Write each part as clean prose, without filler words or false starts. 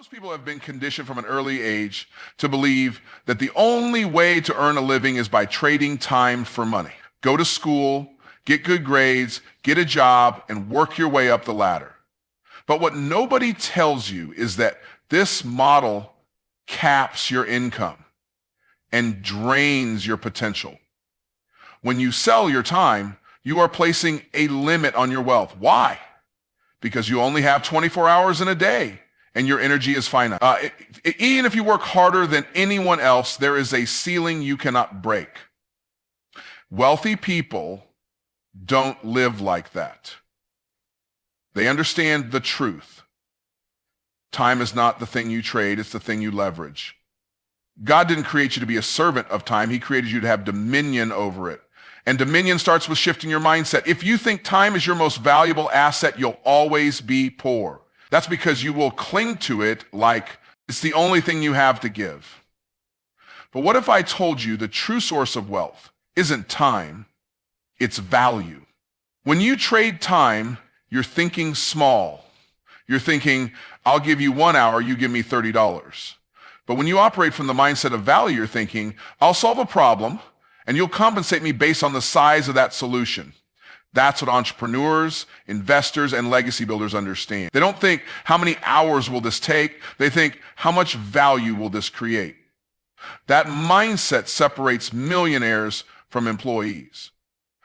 Most people have been conditioned from an early age to believe that the only way to earn a living is by trading time for money. Go to school, get good grades, get a job, and work your way up the ladder. But what nobody tells you is that this model caps your income and drains your potential. When you sell your time, you are placing a limit on your wealth. Why? Because you only have 24 hours in a day. And your energy is finite. Even if you work harder than anyone else, there is a ceiling you cannot break. Wealthy people don't live like that. They understand the truth. Time is not the thing you trade, it's the thing you leverage. God didn't create you to be a servant of time. He created you to have dominion over it. And dominion starts with shifting your mindset. If you think time is your most valuable asset, you'll always be poor. That's because you will cling to it like it's the only thing you have to give. But what if I told you the true source of wealth isn't time, it's value? When you trade time, you're thinking small. You're thinking, I'll give you 1 hour, you give me $30. But when you operate from the mindset of value, you're thinking, I'll solve a problem and you'll compensate me based on the size of that solution. That's what entrepreneurs, investors, and legacy builders understand. They don't think, how many hours will this take? They think, how much value will this create? That mindset separates millionaires from employees.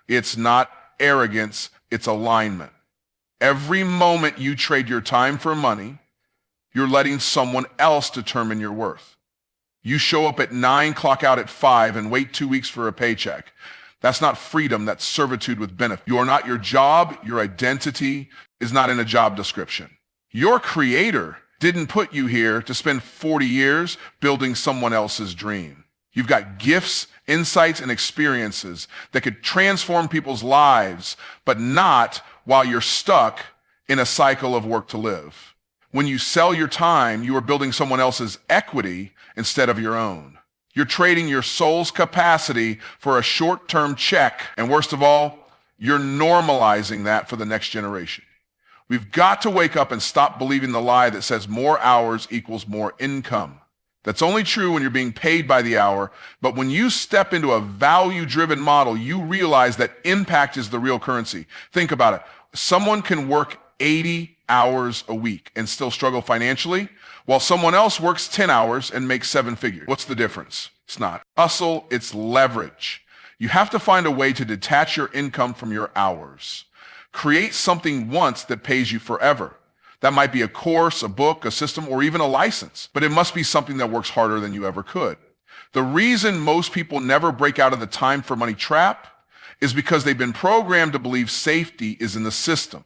It's not arrogance, it's alignment. Every moment you trade your time for money, you're letting someone else determine your worth. You show up at 9, clock out at 5, and wait 2 weeks for a paycheck. That's not freedom, that's servitude with benefit. You are not your job, your identity is not in a job description. Your creator didn't put you here to spend 40 years building someone else's dream. You've got gifts, insights, and experiences that could transform people's lives, but not while you're stuck in a cycle of work to live. When you sell your time, you are building someone else's equity instead of your own. You're trading your soul's capacity for a short-term check. And worst of all, you're normalizing that for the next generation. We've got to wake up and stop believing the lie that says more hours equals more income. That's only true when you're being paid by the hour. But when you step into a value-driven model, you realize that impact is the real currency. Think about it. Someone can work 80 hours a week and still struggle financially, while someone else works 10 hours and makes 7 figures. What's the difference? It's not hustle, it's leverage. You have to find a way to detach your income from your hours. Create something once that pays you forever. That might be a course, a book, a system, or even a license, but it must be something that works harder than you ever could. The reason most people never break out of the time for money trap is because they've been programmed to believe safety is in the system.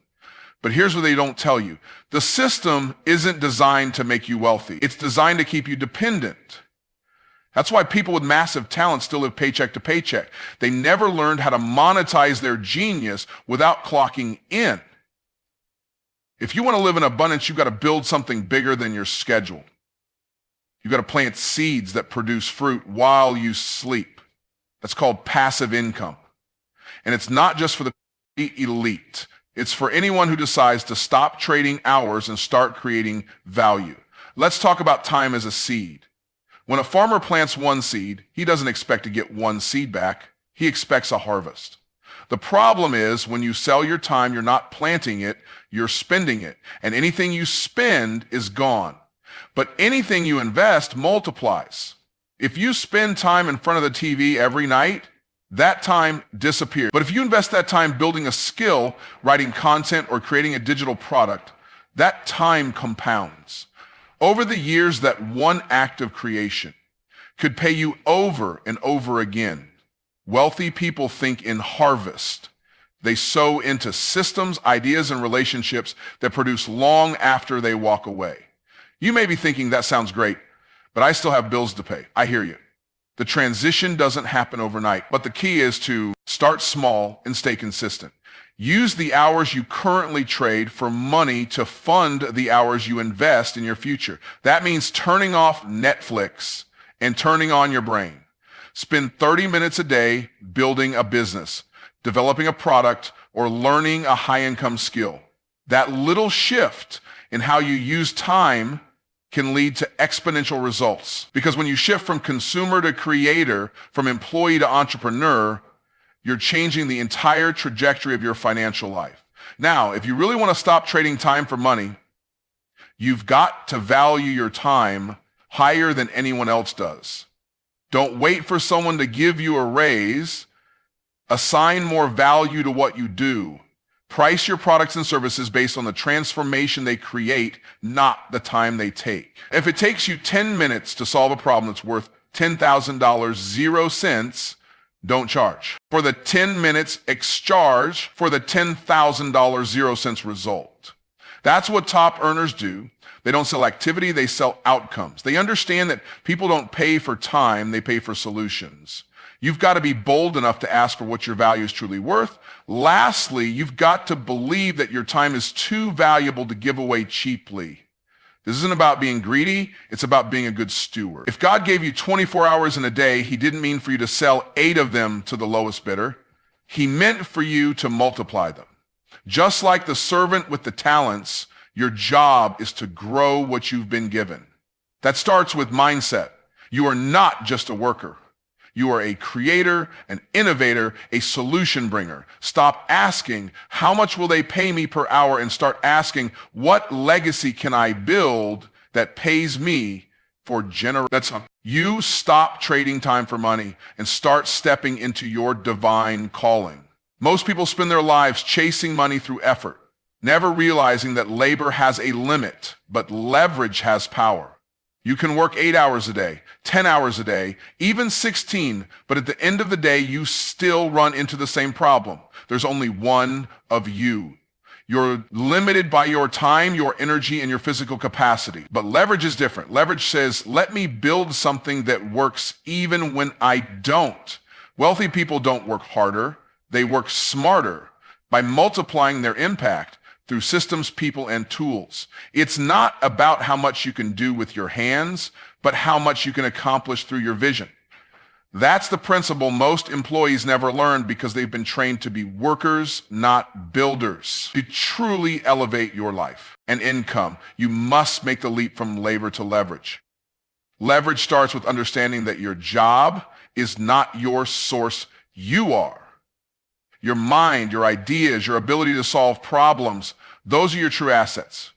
But here's what they don't tell you. The system isn't designed to make you wealthy. It's designed to keep you dependent. That's why people with massive talent still live paycheck to paycheck. They never learned how to monetize their genius without clocking in. If you want to live in abundance, you've got to build something bigger than your schedule. You've got to plant seeds that produce fruit while you sleep. That's called passive income. And it's not just for the elite. It's for anyone who decides to stop trading hours and start creating value. Let's talk about time as a seed. When a farmer plants one seed, he doesn't expect to get one seed back. He expects a harvest. The problem is when you sell your time, you're not planting it, you're spending it. And anything you spend is gone. But anything you invest multiplies. If you spend time in front of the TV every night, that time disappears. But if you invest that time building a skill, writing content, or creating a digital product, that time compounds. Over the years, that one act of creation could pay you over and over again. Wealthy people think in harvest. They sow into systems, ideas, and relationships that produce long after they walk away. You may be thinking, that sounds great, but I still have bills to pay. I hear you. The transition doesn't happen overnight, but the key is to start small and stay consistent. Use the hours you currently trade for money to fund the hours you invest in your future. That means turning off Netflix and turning on your brain. Spend 30 minutes a day building a business, developing a product, or learning a high-income skill. That little shift in how you use time can lead to exponential results. Because when you shift from consumer to creator, from employee to entrepreneur, you're changing the entire trajectory of your financial life. Now, if you really want to stop trading time for money, you've got to value your time higher than anyone else does. Don't wait for someone to give you a raise. Assign more value to what you do. Price your products and services based on the transformation they create, not the time they take. If it takes you 10 minutes to solve a problem that's worth $10,000, 0 cents, don't charge. For the 10 minutes, excharge for the $10,000, 0 cents result. That's what top earners do. They don't sell activity, they sell outcomes. They understand that people don't pay for time, they pay for solutions. You've got to be bold enough to ask for what your value is truly worth. Lastly, you've got to believe that your time is too valuable to give away cheaply. This isn't about being greedy, it's about being a good steward. If God gave you 24 hours in a day, he didn't mean for you to sell 8 of them to the lowest bidder. He meant for you to multiply them. Just like the servant with the talents, your job is to grow what you've been given. That starts with mindset. You are not just a worker. You are a creator, an innovator, a solution bringer. Stop asking, how much will they pay me per hour? And start asking, what legacy can I build that pays me for generations? You stop trading time for money and start stepping into your divine calling. Most people spend their lives chasing money through effort, never realizing that labor has a limit, but leverage has power. You can work 8 hours a day, 10 hours a day, even 16, but at the end of the day, you still run into the same problem. There's only one of you. You're limited by your time, your energy, and your physical capacity. But leverage is different. Leverage says, let me build something that works even when I don't. Wealthy people don't work harder. They work smarter by multiplying their impact through systems, people, and tools. It's not about how much you can do with your hands, but how much you can accomplish through your vision. That's the principle most employees never learn because they've been trained to be workers, not builders. To truly elevate your life and income, you must make the leap from labor to leverage. Leverage starts with understanding that your job is not your source, you are. Your mind, your ideas, your ability to solve problems, those are your true assets.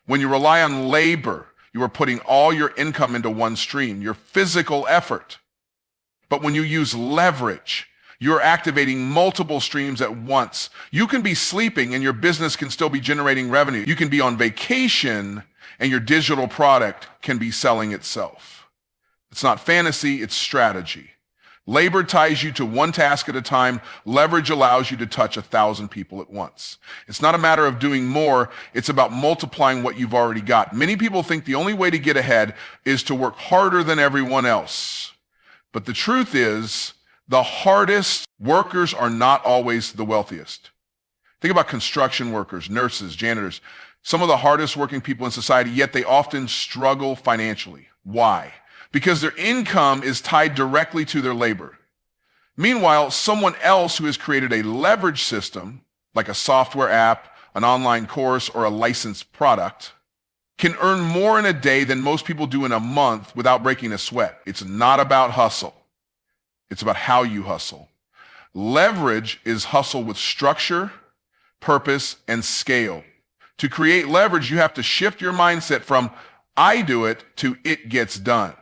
When you rely on labor, you are putting all your income into one stream, your physical effort. But when you use leverage, you're activating multiple streams at once. You can be sleeping and your business can still be generating revenue. You can be on vacation and your digital product can be selling itself. It's not fantasy, it's strategy. Labor ties you to one task at a time. Leverage allows you to touch 1,000 people at once. It's not a matter of doing more. It's about multiplying what you've already got. Many people think the only way to get ahead is to work harder than everyone else. But the truth is, the hardest workers are not always the wealthiest. Think about construction workers, nurses, janitors, some of the hardest working people in society, yet they often struggle financially. Why? Because their income is tied directly to their labor. Meanwhile, someone else who has created a leverage system, like a software app, an online course, or a licensed product, can earn more in a day than most people do in a month without breaking a sweat. It's not about hustle. It's about how you hustle. Leverage is hustle with structure, purpose, and scale. To create leverage, you have to shift your mindset from I do it to it gets done.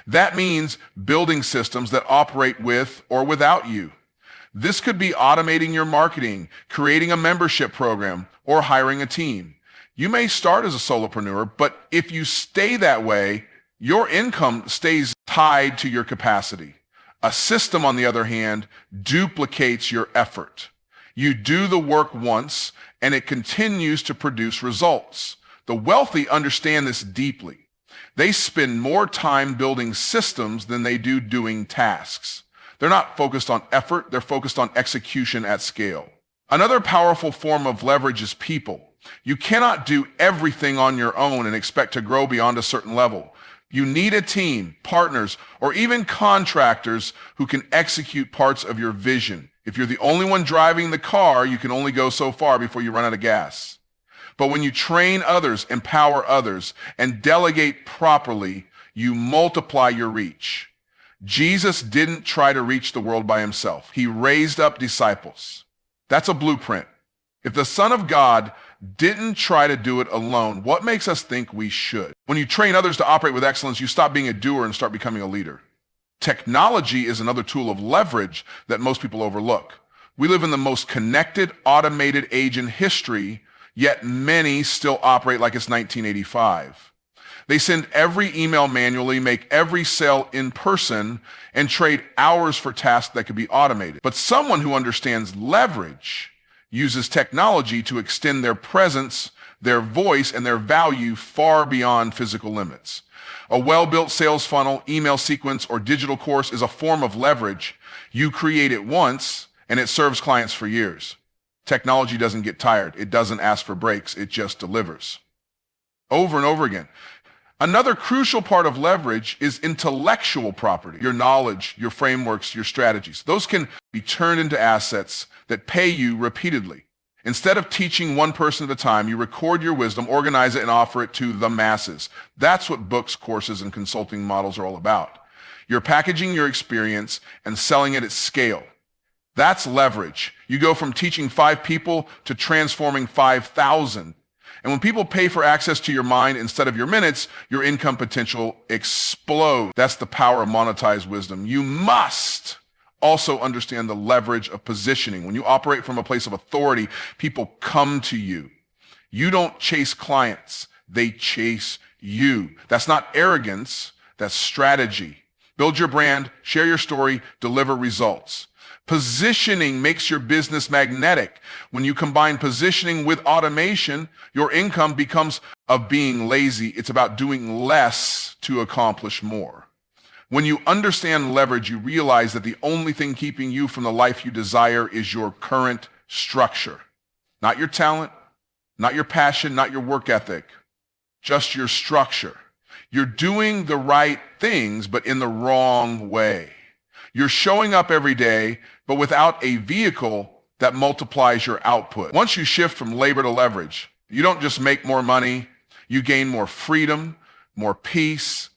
That means building systems that operate with or without you. This could be automating your marketing, creating a membership program, or hiring a team. You may start as a solopreneur, but if you stay that way, your income stays tied to your capacity. A system, on the other hand, duplicates your effort. You do the work once, and it continues to produce results. The wealthy understand this deeply. They spend more time building systems than they do doing tasks. They're not focused on effort, they're focused on execution at scale. Another powerful form of leverage is people. You cannot do everything on your own and expect to grow beyond a certain level. You need a team, partners, or even contractors who can execute parts of your vision. If you're the only one driving the car, you can only go so far before you run out of gas. But when you train others, empower others, and delegate properly, you multiply your reach. Jesus didn't try to reach the world by himself. He raised up disciples. That's a blueprint. If the Son of God didn't try to do it alone, what makes us think we should? When you train others to operate with excellence, you stop being a doer and start becoming a leader. Technology is another tool of leverage that most people overlook. We live in the most connected, automated age in history, yet many still operate like it's 1985. They send every email manually, make every sale in person, and trade hours for tasks that could be automated. But someone who understands leverage uses technology to extend their presence, their voice, and their value far beyond physical limits. A well-built sales funnel, email sequence, or digital course is a form of leverage. You create it once, and it serves clients for years. Technology doesn't get tired. It doesn't ask for breaks. It just delivers. Over and over again. Another crucial part of leverage is intellectual property, your knowledge, your frameworks, your strategies. Those can be turned into assets that pay you repeatedly. Instead of teaching one person at a time, you record your wisdom, organize it, and offer it to the masses. That's what books, courses, and consulting models are all about. You're packaging your experience and selling it at scale. That's leverage. You go from teaching 5 people to transforming 5,000. And when people pay for access to your mind instead of your minutes, your income potential explodes. That's the power of monetized wisdom. You must also understand the leverage of positioning. When you operate from a place of authority, people come to you. You don't chase clients. They chase you. That's not arrogance. That's strategy. Build your brand, share your story, deliver results. Positioning makes your business magnetic. When you combine positioning with automation, your income becomes of being lazy. It's about doing less to accomplish more. When you understand leverage, you realize that the only thing keeping you from the life you desire is your current structure. Not your talent, not your passion, not your work ethic, just your structure. You're doing the right things, but in the wrong way. You're showing up every day, but without a vehicle that multiplies your output. Once you shift from labor to leverage, you don't just make more money, you gain more freedom, more peace,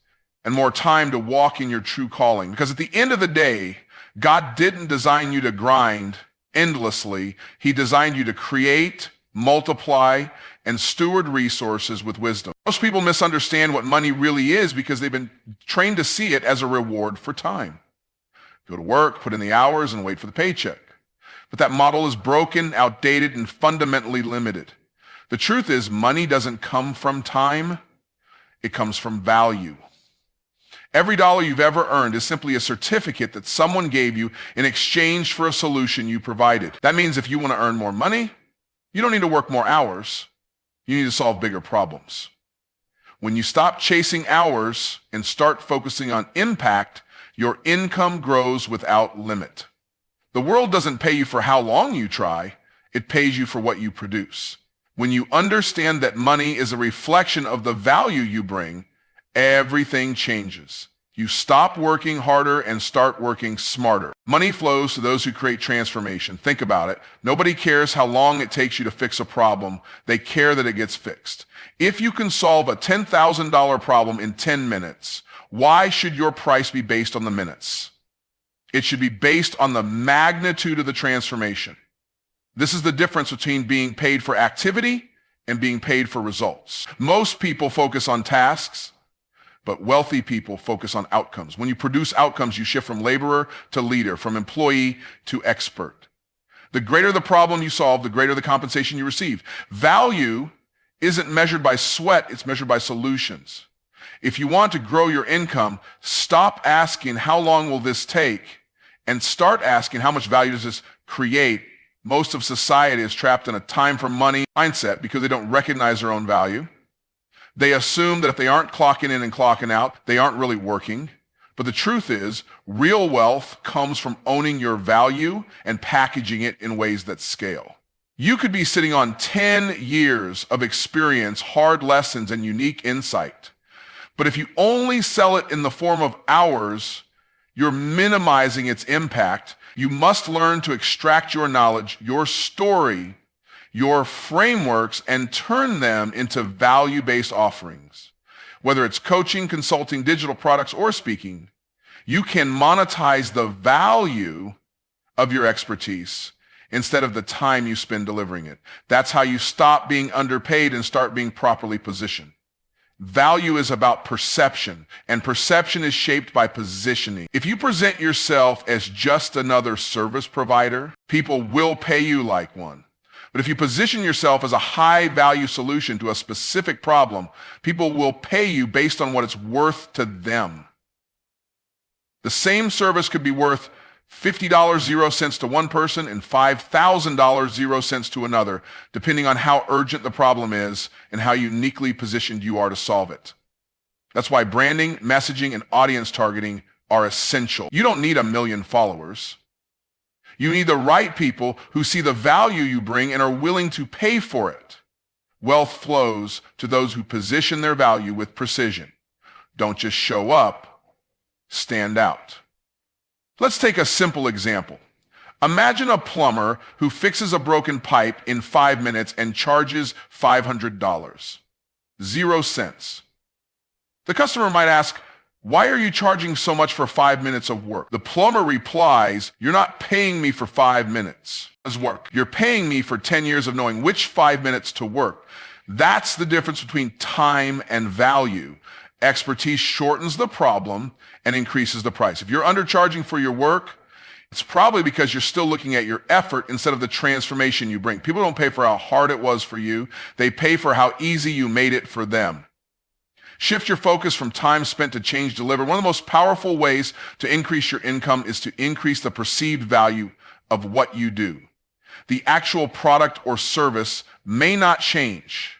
and more time to walk in your true calling. Because at the end of the day, God didn't design you to grind endlessly. He designed you to create, multiply, and steward resources with wisdom. Most people misunderstand what money really is because they've been trained to see it as a reward for time. Go to work, put in the hours, and wait for the paycheck. But that model is broken, outdated, and fundamentally limited. The truth is, money doesn't come from time. It comes from value. Every dollar you've ever earned is simply a certificate that someone gave you in exchange for a solution you provided. That means if you want to earn more money, you don't need to work more hours. You need to solve bigger problems. When you stop chasing hours and start focusing on impact, your income grows without limit. The world doesn't pay you for how long you try. It pays you for what you produce. When you understand that money is a reflection of the value you bring, everything changes. You stop working harder and start working smarter. Money flows to those who create transformation. Think about it. Nobody cares how long it takes you to fix a problem. They care that it gets fixed. If you can solve a $10,000 problem in 10 minutes, why should your price be based on the minutes? It should be based on the magnitude of the transformation. This is the difference between being paid for activity and being paid for results. Most people focus on tasks, but wealthy people focus on outcomes. When you produce outcomes, you shift from laborer to leader, from employee to expert. The greater the problem you solve, the greater the compensation you receive. Value isn't measured by sweat, it's measured by solutions. If you want to grow your income, stop asking how long will this take and start asking how much value does this create. Most of society is trapped in a time for money mindset because they don't recognize their own value. They assume that if they aren't clocking in and clocking out, they aren't really working. But the truth is, real wealth comes from owning your value and packaging it in ways that scale. You could be sitting on 10 years of experience, hard lessons, and unique insight. But if you only sell it in the form of hours, you're minimizing its impact. You must learn to extract your knowledge, your story, your frameworks and turn them into value-based offerings. Whether it's coaching, consulting, digital products, or speaking, you can monetize the value of your expertise instead of the time you spend delivering it. That's how you stop being underpaid and start being properly positioned. Value is about perception, and perception is shaped by positioning. If you present yourself as just another service provider, people will pay you like one. But if you position yourself as a high-value solution to a specific problem, people will pay you based on what it's worth to them. The same service could be worth $50 0 cents to one person and $5,000 0 cents to another, depending on how urgent the problem is and how uniquely positioned you are to solve it. That's why branding, messaging, and audience targeting are essential. You don't need 1 million followers. You need the right people who see the value you bring and are willing to pay for it. Wealth flows to those who position their value with precision. Don't just show up, stand out. Let's take a simple example. Imagine a plumber who fixes a broken pipe in 5 minutes and charges $500. 0 cents. The customer might ask, "Why are you charging so much for 5 minutes of work?" The plumber replies, "You're not paying me for 5 minutes of work. You're paying me for 10 years of knowing which 5 minutes to work." That's the difference between time and value. Expertise shortens the problem and increases the price. If you're undercharging for your work, it's probably because you're still looking at your effort instead of the transformation you bring. People don't pay for how hard it was for you. They pay for how easy you made it for them. Shift your focus from time spent to change delivered. One of the most powerful ways to increase your income is to increase the perceived value of what you do. The actual product or service may not change,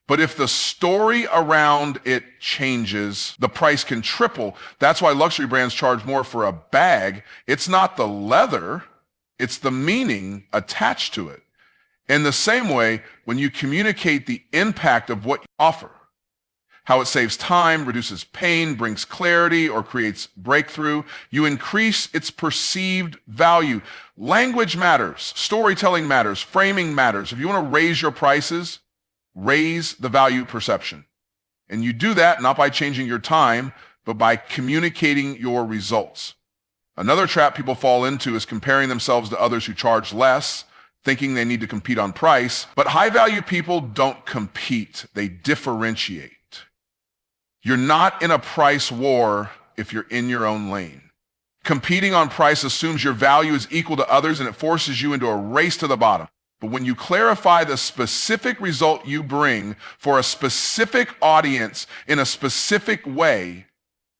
but if the story around it changes, the price can triple. That's why luxury brands charge more for a bag. It's not the leather, it's the meaning attached to it. In the same way, when you communicate the impact of what you offer, how it saves time, reduces pain, brings clarity, or creates breakthrough, you increase its perceived value. Language matters, storytelling matters, framing matters. If you want to raise your prices, raise the value perception. And you do that not by changing your time, but by communicating your results. Another trap people fall into is comparing themselves to others who charge less, thinking they need to compete on price. But high-value people don't compete, they differentiate. You're not in a price war if you're in your own lane. Competing on price assumes your value is equal to others, and it forces you into a race to the bottom. But when you clarify the specific result you bring for a specific audience in a specific way,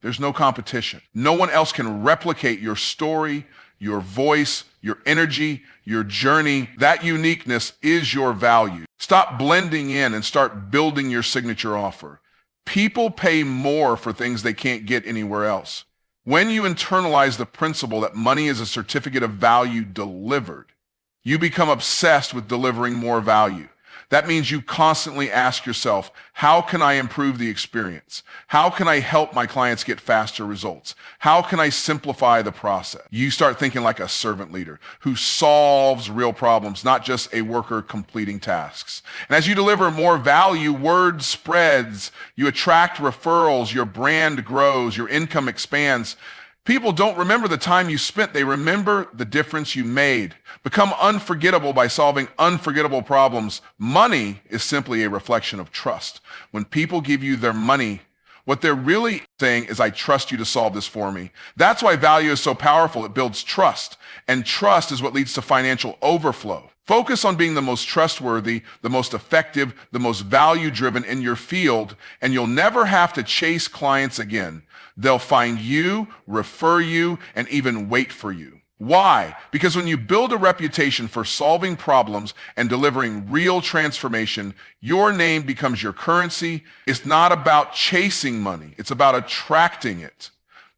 there's no competition. No one else can replicate your story, your voice, your energy, your journey. That uniqueness is your value. Stop blending in and start building your signature offer. People pay more for things they can't get anywhere else. When you internalize the principle that money is a certificate of value delivered, you become obsessed with delivering more value. That means you constantly ask yourself, how can I improve the experience? How can I help my clients get faster results? How can I simplify the process? You start thinking like a servant leader who solves real problems, not just a worker completing tasks. And as you deliver more value, word spreads, you attract referrals, your brand grows, your income expands. People don't remember the time you spent, they remember the difference you made. Become unforgettable by solving unforgettable problems. Money is simply a reflection of trust. When people give you their money, what they're really saying is, I trust you to solve this for me. That's why value is so powerful. It builds trust, and trust is what leads to financial overflow. Focus on being the most trustworthy, the most effective, the most value-driven in your field, and you'll never have to chase clients again. They'll find you, refer you, and even wait for you. Why? Because when you build a reputation for solving problems and delivering real transformation, your name becomes your currency. It's not about chasing money. It's about attracting it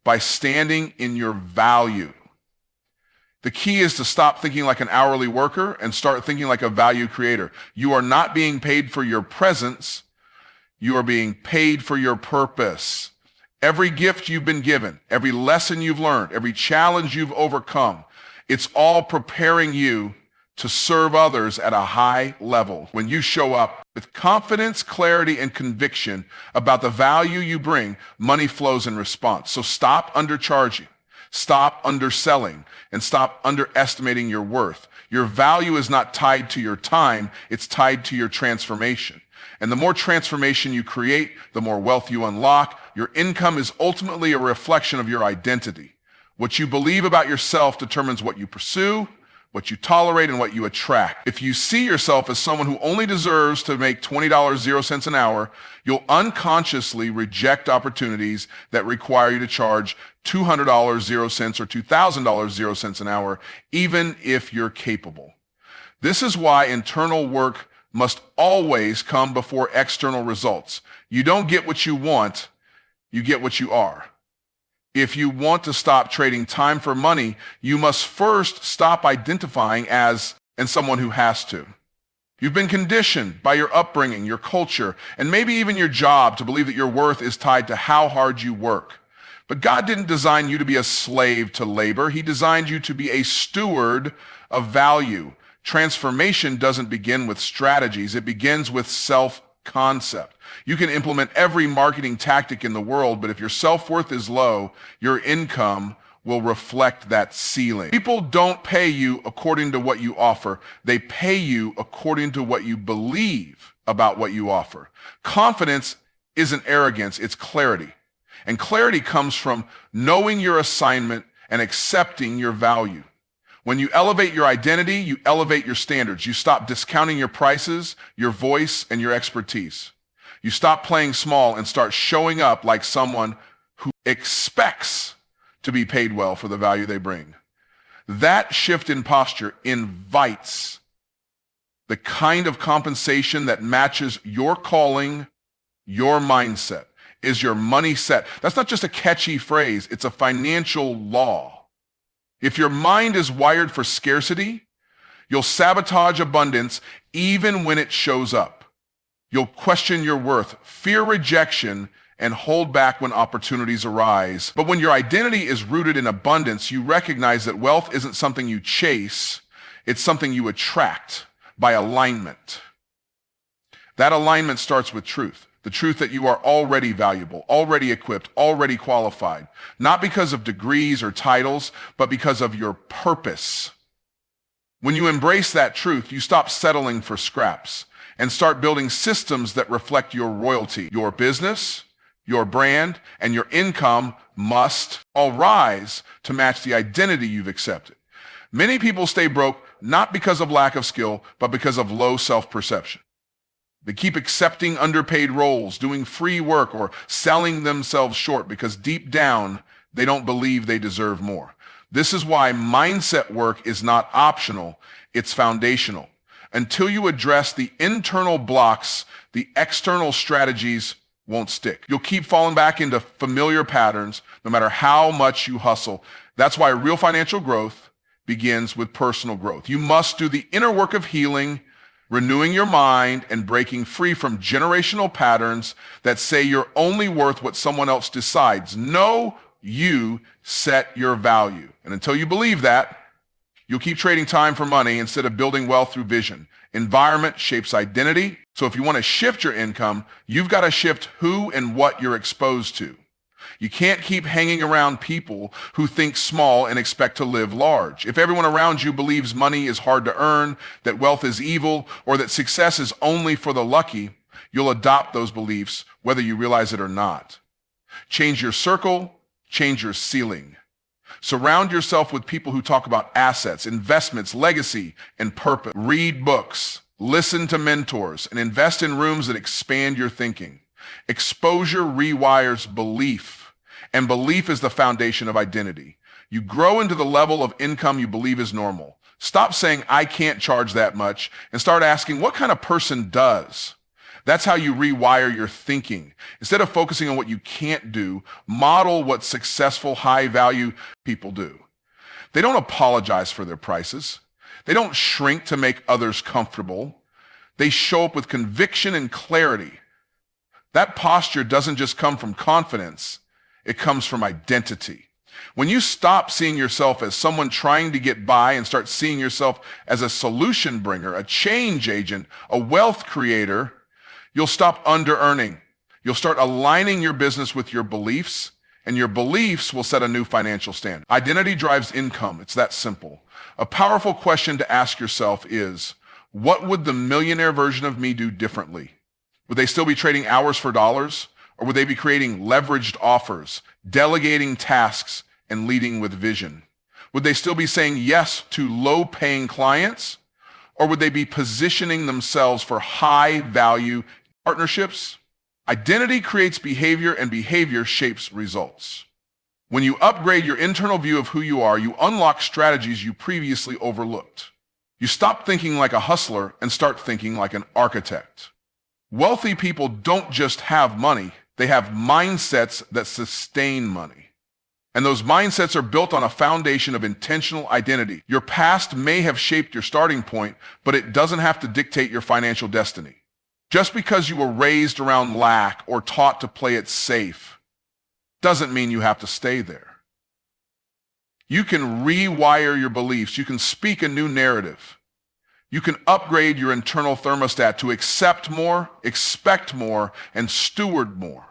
by standing in your value. The key is to stop thinking like an hourly worker and start thinking like a value creator. You are not being paid for your presence. You are being paid for your purpose. Every gift you've been given, every lesson you've learned, every challenge you've overcome, it's all preparing you to serve others at a high level. When you show up with confidence, clarity, and conviction about the value you bring, money flows in response. So stop undercharging, stop underselling, and stop underestimating your worth. Your value is not tied to your time, it's tied to your transformation. And the more transformation you create, the more wealth you unlock. Your income is ultimately a reflection of your identity. What you believe about yourself determines what you pursue, what you tolerate, and what you attract. If you see yourself as someone who only deserves to make $20.00 an hour, you'll unconsciously reject opportunities that require you to charge $200.00 or $2,000.00 an hour, even if you're capable. This is why internal work must always come before external results. You don't get what you want, you get what you are. If you want to stop trading time for money, you must first stop identifying as someone who has to. You've been conditioned by your upbringing, your culture, and maybe even your job to believe that your worth is tied to how hard you work. But God didn't design you to be a slave to labor. He designed you to be a steward of value. Transformation doesn't begin with strategies. It begins with self-concept. You can implement every marketing tactic in the world, but if your self-worth is low, your income will reflect that ceiling. People don't pay you according to what you offer. They pay you according to what you believe about what you offer. Confidence isn't arrogance, it's clarity. And clarity comes from knowing your assignment and accepting your value. When you elevate your identity, you elevate your standards. You stop discounting your prices, your voice, and your expertise. You stop playing small and start showing up like someone who expects to be paid well for the value they bring. That shift in posture invites the kind of compensation that matches your calling, your mindset. Is your money set? That's not just a catchy phrase, it's a financial law. If your mind is wired for scarcity, you'll sabotage abundance even when it shows up. You'll question your worth, fear rejection, and hold back when opportunities arise. But when your identity is rooted in abundance, you recognize that wealth isn't something you chase, it's something you attract by alignment. That alignment starts with truth. The truth that you are already valuable, already equipped, already qualified, not because of degrees or titles, but because of your purpose. When you embrace that truth, you stop settling for scraps and start building systems that reflect your royalty. Your business, your brand, and your income must all rise to match the identity you've accepted. Many people stay broke not because of lack of skill, but because of low self-perception. They keep accepting underpaid roles, doing free work, or selling themselves short because deep down, they don't believe they deserve more. This is why mindset work is not optional, it's foundational. Until you address the internal blocks, the external strategies won't stick. You'll keep falling back into familiar patterns no matter how much you hustle. That's why real financial growth begins with personal growth. You must do the inner work of healing, renewing your mind, and breaking free from generational patterns that say you're only worth what someone else decides. No, you set your value. And until you believe that, you'll keep trading time for money instead of building wealth through vision. Environment shapes identity. So if you want to shift your income, you've got to shift who and what you're exposed to. You can't keep hanging around people who think small and expect to live large. If everyone around you believes money is hard to earn, that wealth is evil, or that success is only for the lucky, you'll adopt those beliefs whether you realize it or not. Change your circle, change your ceiling. Surround yourself with people who talk about assets, investments, legacy, and purpose. Read books, listen to mentors, and invest in rooms that expand your thinking. Exposure rewires belief, and belief is the foundation of identity. You grow into the level of income you believe is normal. Stop saying, I can't charge that much, and start asking, what kind of person does? That's how you rewire your thinking. Instead of focusing on what you can't do, model what successful, high-value people do. They don't apologize for their prices. They don't shrink to make others comfortable. They show up with conviction and clarity. That posture doesn't just come from confidence, it comes from identity. When you stop seeing yourself as someone trying to get by and start seeing yourself as a solution bringer, a change agent, a wealth creator, you'll stop under-earning. You'll start aligning your business with your beliefs, and your beliefs will set a new financial standard. Identity drives income. It's that simple. A powerful question to ask yourself is, what would the millionaire version of me do differently? Would they still be trading hours for dollars? Or would they be creating leveraged offers, delegating tasks, and leading with vision? Would they still be saying yes to low-paying clients? Or would they be positioning themselves for high-value partnerships? Identity creates behavior, and behavior shapes results. When you upgrade your internal view of who you are, you unlock strategies you previously overlooked. You stop thinking like a hustler and start thinking like an architect. Wealthy people don't just have money, they have mindsets that sustain money. And those mindsets are built on a foundation of intentional identity. Your past may have shaped your starting point, but it doesn't have to dictate your financial destiny. Just because you were raised around lack or taught to play it safe doesn't mean you have to stay there. You can rewire your beliefs. You can speak a new narrative. You can upgrade your internal thermostat to accept more, expect more, and steward more.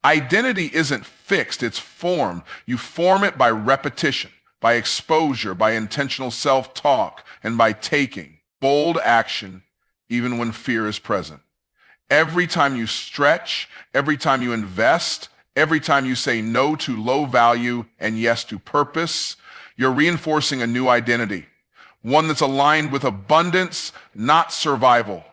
Identity isn't fixed, it's formed. You form it by repetition, by exposure, by intentional self-talk, and by taking bold action even when fear is present. Every time you stretch, every time you invest, every time you say no to low value and yes to purpose, you're reinforcing a new identity. One that's aligned with abundance, not survival.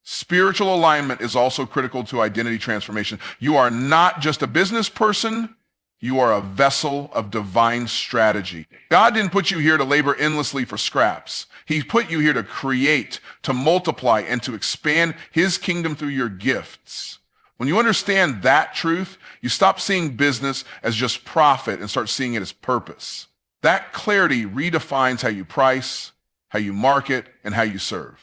Spiritual alignment is also critical to identity transformation. You are not just a business person, you are a vessel of divine strategy. God didn't put you here to labor endlessly for scraps. He put you here to create, to multiply, and to expand his kingdom through your gifts. When you understand that truth, you stop seeing business as just profit and start seeing it as purpose. That clarity redefines how you price, how you market, and how you serve.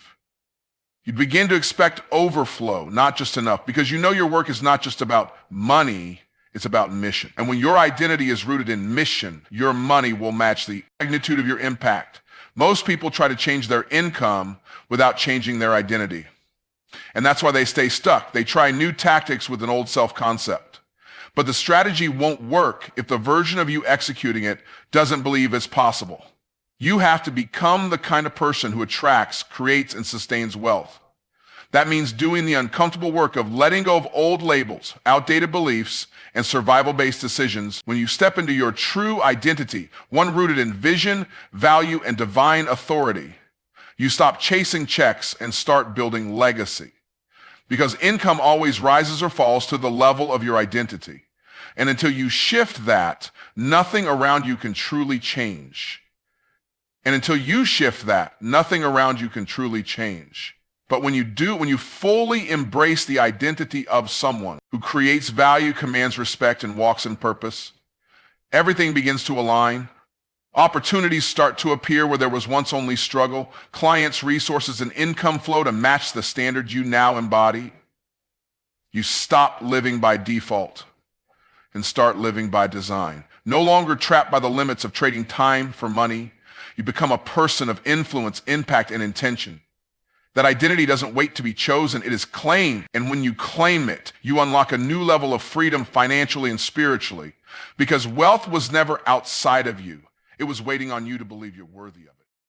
You begin to expect overflow, not just enough, because you know your work is not just about money, it's about mission. And when your identity is rooted in mission, your money will match the magnitude of your impact. Most people try to change their income without changing their identity. And that's why they stay stuck. They try new tactics with an old self-concept. But the strategy won't work if the version of you executing it doesn't believe it's possible. You have to become the kind of person who attracts, creates, and sustains wealth. That means doing the uncomfortable work of letting go of old labels, outdated beliefs, and survival-based decisions when you step into your true identity, one rooted in vision, value, and divine authority. You stop chasing checks and start building legacy. Because income always rises or falls to the level of your identity. And until you shift that, nothing around you can truly change. And until you shift that, nothing around you can truly change. But when you do, when you fully embrace the identity of someone who creates value, commands respect, and walks in purpose, everything begins to align. Opportunities start to appear where there was once only struggle. Clients, resources, and income flow to match the standards you now embody. You stop living by default and start living by design. No longer trapped by the limits of trading time for money, you become a person of influence, impact, and intention. That identity doesn't wait to be chosen, it is claimed. And when you claim it, you unlock a new level of freedom financially and spiritually. Because wealth was never outside of you. It was waiting on you to believe you're worthy of it.